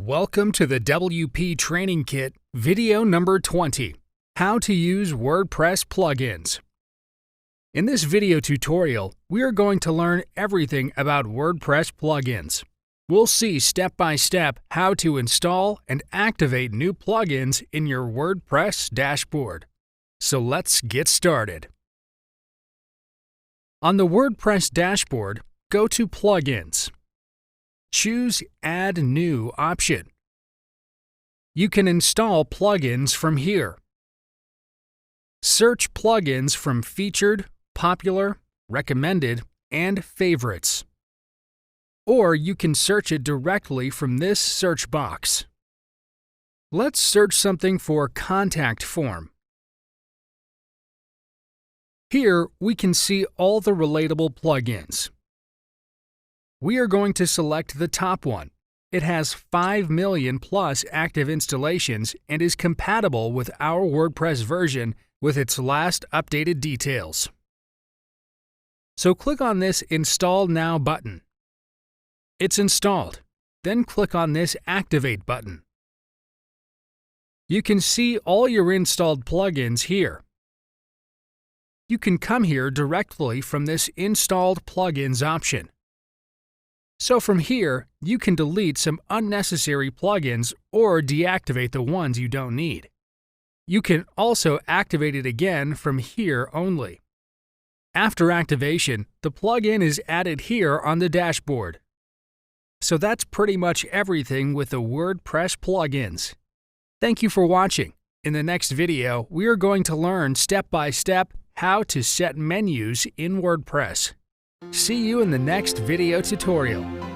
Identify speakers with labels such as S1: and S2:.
S1: Welcome to the WP Training Kit, video number 20, How to Use WordPress Plugins. In this video tutorial, we are going to learn everything about WordPress plugins. We'll see step by step how to install and activate new plugins in your WordPress dashboard. So let's get started. On the WordPress dashboard, go to Plugins. Choose Add New option. You can install plugins from here. Search plugins from Featured, Popular, Recommended, and Favorites. Or you can search it directly from this search box. Let's search something for Contact Form. Here we can see all the relatable plugins. We are going to select the top one. It has 5 million plus active installations and is compatible with our WordPress version with its last updated details. So click on this Install Now button. It's installed. Then click on this Activate button. You can see all your installed plugins here. You can come here directly from this Installed Plugins option. So from here, you can delete some unnecessary plugins or deactivate the ones you don't need. You can also activate it again from here only. After activation, the plugin is added here on the dashboard. So that's pretty much everything with the WordPress plugins. Thank you for watching. In the next video, we are going to learn step by step how to set menus in WordPress. See you in the next video tutorial.